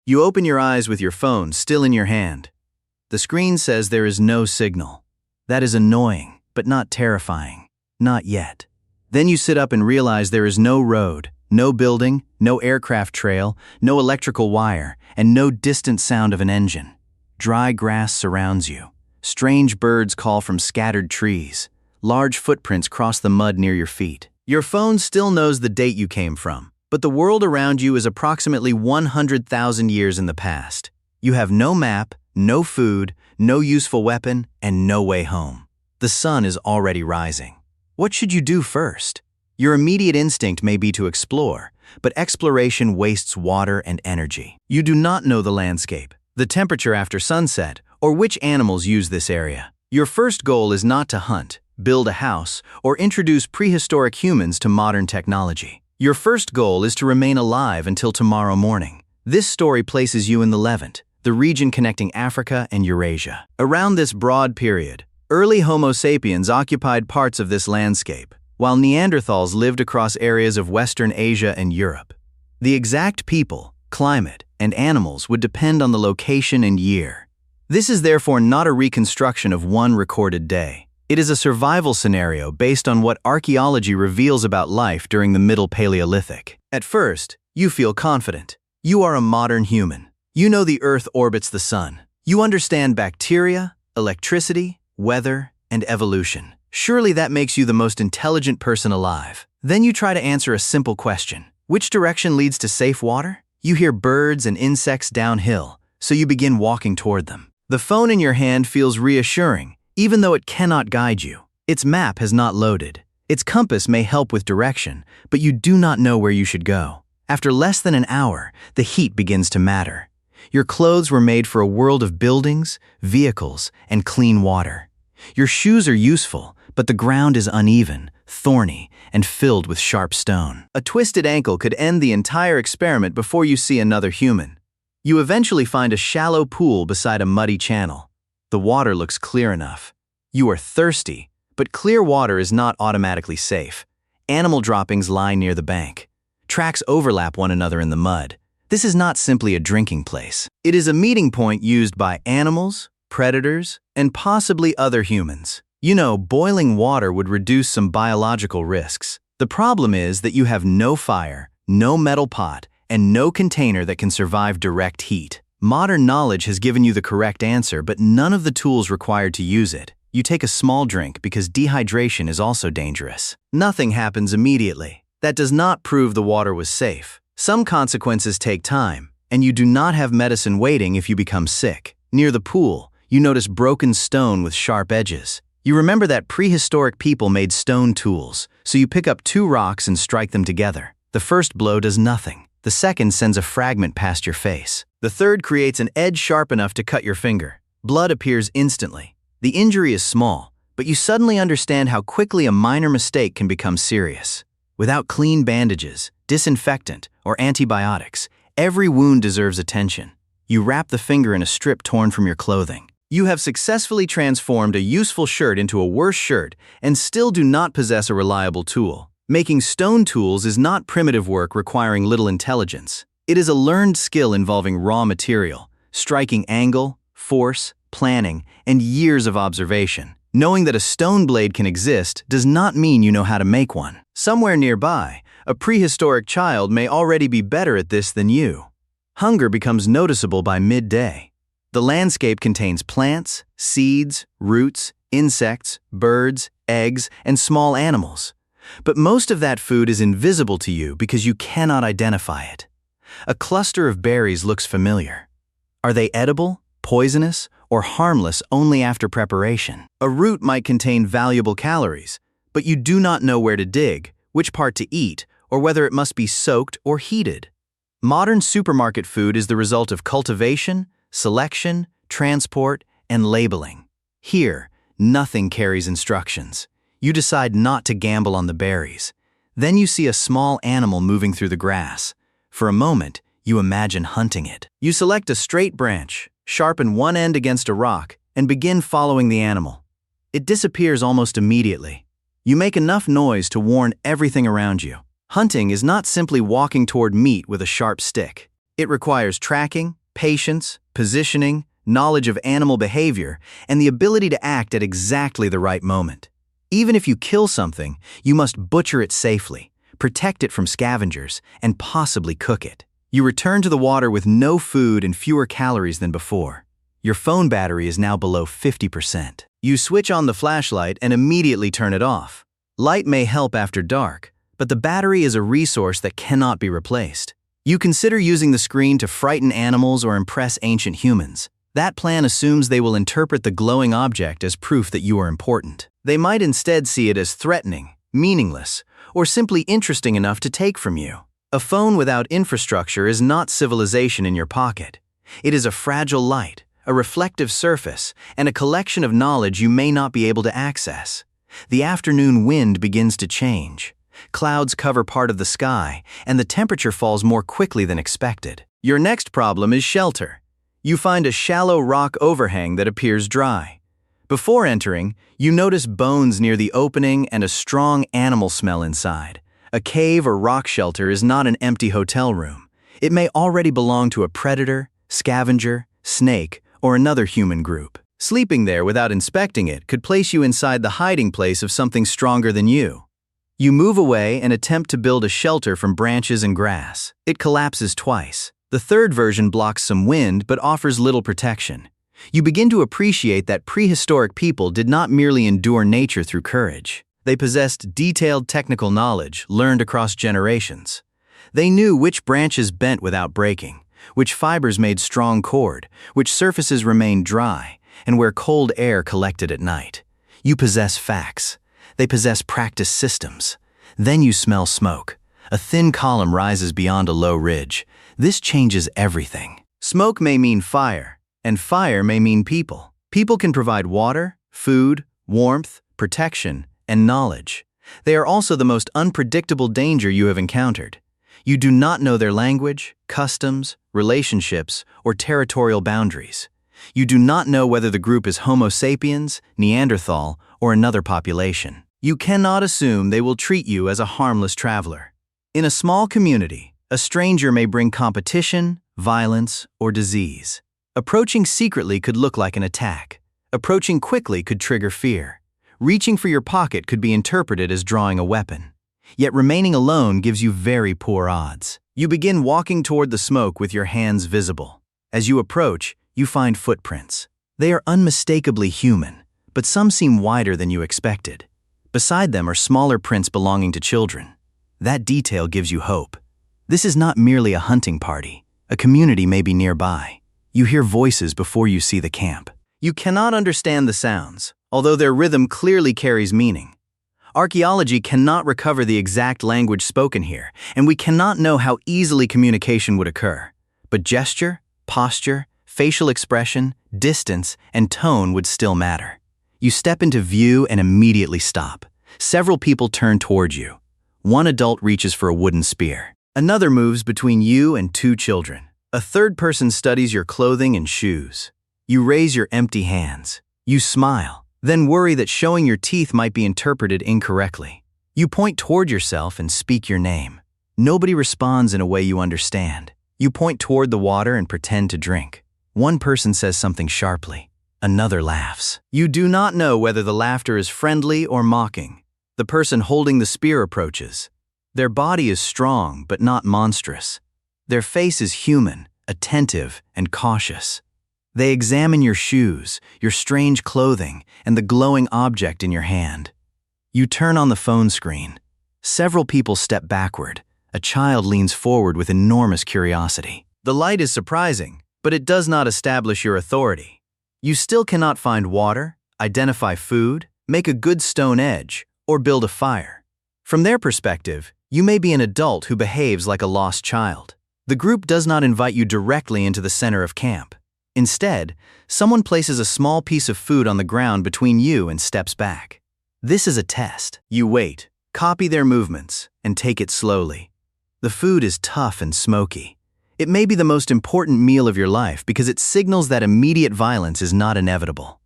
You open your eyes with your phone still in your hand. The screen says there is no signal. That is annoying, but not terrifying. Not yet. Then you sit up and realize there is no road, no building, no aircraft trail, no electrical wire, and no distant sound of an engine. Dry grass surrounds you. Strange birds call from scattered trees. Large footprints cross the mud near your feet. Your phone still knows the date you came from, but the world around you is approximately 100,000 years in the past. You have no map, no food, no useful weapon, and no way home. The sun is already rising. What should you do first? Your immediate instinct may be to explore, but exploration wastes water and energy. You do not know the landscape, the temperature after sunset, or which animals use this area. Your first goal is not to hunt, build a house, or introduce prehistoric humans to modern technology. Your first goal is to remain alive until tomorrow morning. This story places you in the Levant, the region connecting Africa and Eurasia. Around this broad period, early Homo sapiens occupied parts of this landscape, while Neanderthals lived across areas of Western Asia and Europe. The exact people, climate, and animals would depend on the location and year. This is therefore not a reconstruction of one recorded day. It is a survival scenario based on what archaeology reveals about life during the Middle Paleolithic. At first, you feel confident. You are a modern human. You know the Earth orbits the sun. You understand bacteria, electricity, weather, and evolution. Surely that makes you the most intelligent person alive. Then you try to answer a simple question. Which direction leads to safe water? You hear birds and insects downhill, so you begin walking toward them. The phone in your hand feels reassuring, even though it cannot guide you. Its map has not loaded. Its compass may help with direction, but you do not know where you should go. After less than an hour, the heat begins to matter. Your clothes were made for a world of buildings, vehicles, and clean water. Your shoes are useful, but the ground is uneven, thorny, and filled with sharp stone. A twisted ankle could end the entire experiment before you see another human. You eventually find a shallow pool beside a muddy channel. The water looks clear enough. You are thirsty, but clear water is not automatically safe. Animal droppings lie near the bank. Tracks overlap one another in the mud. This is not simply a drinking place. It is a meeting point used by animals, predators, and possibly other humans. You know, boiling water would reduce some biological risks. The problem is that you have no fire, no metal pot, and no container that can survive direct heat. Modern knowledge has given you the correct answer, but none of the tools required to use it. You take a small drink because dehydration is also dangerous. Nothing happens immediately. That does not prove the water was safe. Some consequences take time, and you do not have medicine waiting if you become sick. Near the pool, you notice broken stone with sharp edges. You remember that prehistoric people made stone tools, so you pick up 2 rocks and strike them together. The first blow does nothing. The second sends a fragment past your face. The third creates an edge sharp enough to cut your finger. Blood appears instantly. The injury is small, but you suddenly understand how quickly a minor mistake can become serious. Without clean bandages, disinfectant, or antibiotics, every wound deserves attention. You wrap the finger in a strip torn from your clothing. You have successfully transformed a useful shirt into a worse shirt and still do not possess a reliable tool. Making stone tools is not primitive work requiring little intelligence. It is a learned skill involving raw material, striking angle, force, planning, and years of observation. Knowing that a stone blade can exist does not mean you know how to make one. Somewhere nearby, a prehistoric child may already be better at this than you. Hunger becomes noticeable by midday. The landscape contains plants, seeds, roots, insects, birds, eggs, and small animals. But most of that food is invisible to you because you cannot identify it. A cluster of berries looks familiar. Are they edible, poisonous, or harmless only after preparation? A root might contain valuable calories, but you do not know where to dig, which part to eat, or whether it must be soaked or heated. Modern supermarket food is the result of cultivation, selection, transport, and labeling. Here, nothing carries instructions. You decide not to gamble on the berries. Then you see a small animal moving through the grass. For a moment, you imagine hunting it. You select a straight branch, sharpen one end against a rock, and begin following the animal. It disappears almost immediately. You make enough noise to warn everything around you. Hunting is not simply walking toward meat with a sharp stick. It requires tracking, patience, positioning, knowledge of animal behavior, and the ability to act at exactly the right moment. Even if you kill something, you must butcher it safely, protect it from scavengers, and possibly cook it. You return to the water with no food and fewer calories than before. Your phone battery is now below 50%. You switch on the flashlight and immediately turn it off. Light may help after dark, but the battery is a resource that cannot be replaced. You consider using the screen to frighten animals or impress ancient humans. That plan assumes they will interpret the glowing object as proof that you are important. They might instead see it as threatening, meaningless, or simply interesting enough to take from you. A phone without infrastructure is not civilization in your pocket. It is a fragile light, a reflective surface, and a collection of knowledge you may not be able to access. The afternoon wind begins to change. Clouds cover part of the sky, and the temperature falls more quickly than expected. Your next problem is shelter. You find a shallow rock overhang that appears dry. Before entering, you notice bones near the opening and a strong animal smell inside. A cave or rock shelter is not an empty hotel room. It may already belong to a predator, scavenger, snake, or another human group. Sleeping there without inspecting it could place you inside the hiding place of something stronger than you. You move away and attempt to build a shelter from branches and grass. It collapses twice. The third version blocks some wind but offers little protection. You begin to appreciate that prehistoric people did not merely endure nature through courage. They possessed detailed technical knowledge learned across generations. They knew which branches bent without breaking, which fibers made strong cord, which surfaces remained dry, and where cold air collected at night. You possess facts. They possess practiced systems. Then you smell smoke. A thin column rises beyond a low ridge. This changes everything. Smoke may mean fire, and fire may mean people. People can provide water, food, warmth, protection, and knowledge. They are also the most unpredictable danger you have encountered. You do not know their language, customs, relationships, or territorial boundaries. You do not know whether the group is Homo sapiens, Neanderthal, or another population. You cannot assume they will treat you as a harmless traveler. In a small community, a stranger may bring competition, violence, or disease. Approaching secretly could look like an attack. Approaching quickly could trigger fear. Reaching for your pocket could be interpreted as drawing a weapon. Yet remaining alone gives you very poor odds. You begin walking toward the smoke with your hands visible. As you approach, you find footprints. They are unmistakably human, but some seem wider than you expected. Beside them are smaller prints belonging to children. That detail gives you hope. This is not merely a hunting party. A community may be nearby. You hear voices before you see the camp. You cannot understand the sounds, although their rhythm clearly carries meaning. Archaeology cannot recover the exact language spoken here, and we cannot know how easily communication would occur. But gesture, posture, facial expression, distance, and tone would still matter. You step into view and immediately stop. Several people turn toward you. One adult reaches for a wooden spear. Another moves between you and two children. A third person studies your clothing and shoes. You raise your empty hands. You smile, then worry that showing your teeth might be interpreted incorrectly. You point toward yourself and speak your name. Nobody responds in a way you understand. You point toward the water and pretend to drink. One person says something sharply. Another laughs. You do not know whether the laughter is friendly or mocking. The person holding the spear approaches. Their body is strong but not monstrous. Their face is human, attentive, and cautious. They examine your shoes, your strange clothing, and the glowing object in your hand. You turn on the phone screen. Several people step backward. A child leans forward with enormous curiosity. The light is surprising, but it does not establish your authority. You still cannot find water, identify food, make a good stone edge, or build a fire. From their perspective, you may be an adult who behaves like a lost child. The group does not invite you directly into the center of camp. Instead, someone places a small piece of food on the ground between you and steps back. This is a test. You wait, copy their movements, and take it slowly. The food is tough and smoky. It may be the most important meal of your life because it signals that immediate violence is not inevitable.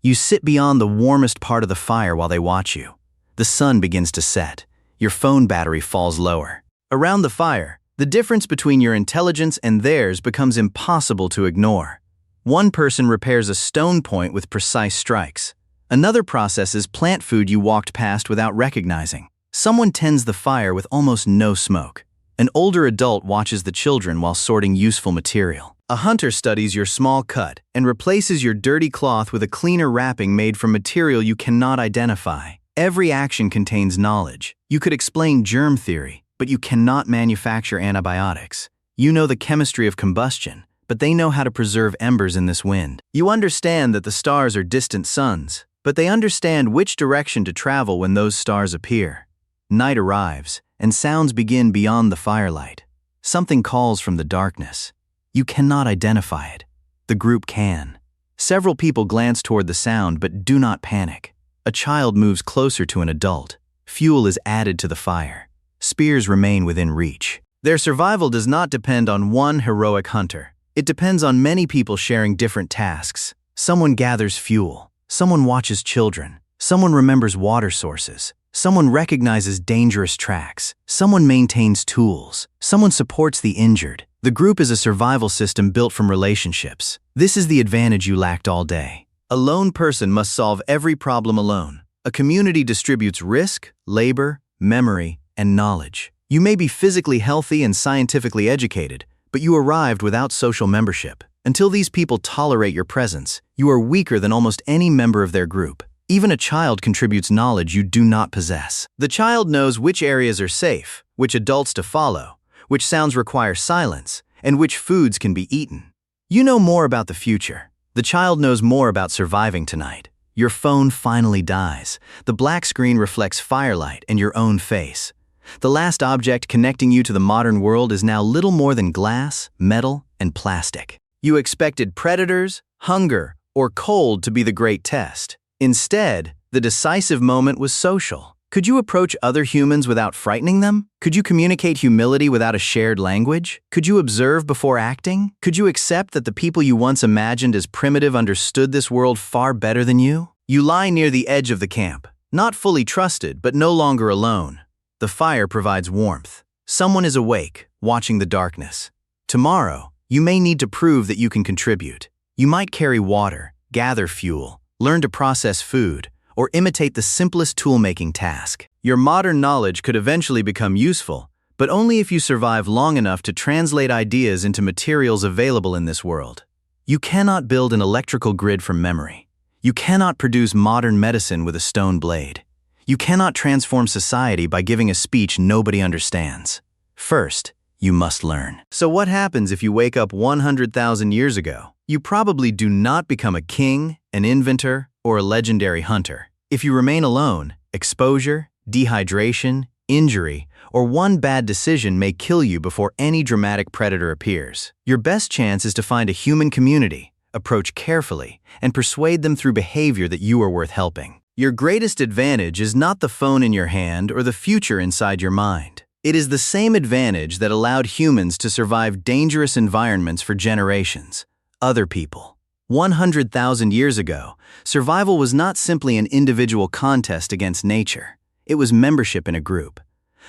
You sit beyond the warmest part of the fire while they watch you. The sun begins to set. Your phone battery falls lower. Around the fire, The difference between your intelligence and theirs becomes impossible to ignore. One person repairs a stone point with precise strikes. Another processes plant food you walked past without recognizing. Someone tends the fire with almost no smoke. An older adult watches the children while sorting useful material. A hunter studies your small cut and replaces your dirty cloth with a cleaner wrapping made from material you cannot identify. Every action contains knowledge. You could explain germ theory, but you cannot manufacture antibiotics. You know the chemistry of combustion, but they know how to preserve embers in this wind. You understand that the stars are distant suns, but they understand which direction to travel when those stars appear. Night arrives, and sounds begin beyond the firelight. Something calls from the darkness. You cannot identify it. The group can. Several people glance toward the sound but do not panic. A child moves closer to an adult. Fuel is added to the fire. Spears remain within reach. Their survival does not depend on one heroic hunter. It depends on many people sharing different tasks. Someone gathers fuel. Someone watches children. Someone remembers water sources. Someone recognizes dangerous tracks. Someone maintains tools. Someone supports the injured. The group is a survival system built from relationships. This is the advantage you lacked all day. A lone person must solve every problem alone. A community distributes risk, labor, memory, and knowledge. You may be physically healthy and scientifically educated, but you arrived without social membership. Until these people tolerate your presence, you are weaker than almost any member of their group. Even a child contributes knowledge you do not possess. The child knows which areas are safe, which adults to follow, which sounds require silence, and which foods can be eaten. You know more about the future. The child knows more about surviving tonight. Your phone finally dies. The black screen reflects firelight and your own face. The last object connecting you to the modern world is now little more than glass, metal, and plastic. You expected predators, hunger, or cold to be the great test. Instead, the decisive moment was social. Could you approach other humans without frightening them? Could you communicate humility without a shared language? Could you observe before acting? Could you accept that the people you once imagined as primitive understood this world far better than you? You lie near the edge of the camp, not fully trusted, but no longer alone. The fire provides warmth. Someone is awake, watching the darkness. Tomorrow, you may need to prove that you can contribute. You might carry water, gather fuel, learn to process food, or imitate the simplest tool-making task. Your modern knowledge could eventually become useful, but only if you survive long enough to translate ideas into materials available in this world. You cannot build an electrical grid from memory. You cannot produce modern medicine with a stone blade. You cannot transform society by giving a speech nobody understands. First, you must learn. So what happens if you wake up 100,000 years ago? You probably do not become a king, an inventor, or a legendary hunter. If you remain alone, exposure, dehydration, injury, or one bad decision may kill you before any dramatic predator appears. Your best chance is to find a human community, approach carefully, and persuade them through behavior that you are worth helping. Your greatest advantage is not the phone in your hand or the future inside your mind. It is the same advantage that allowed humans to survive dangerous environments for generations. Other people. 100,000 years ago, survival was not simply an individual contest against nature. It was membership in a group.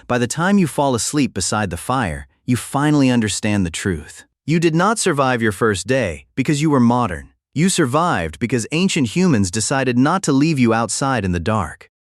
By the time you fall asleep beside the fire, you finally understand the truth. You did not survive your first day because you were modern. You survived because ancient humans decided not to leave you outside in the dark.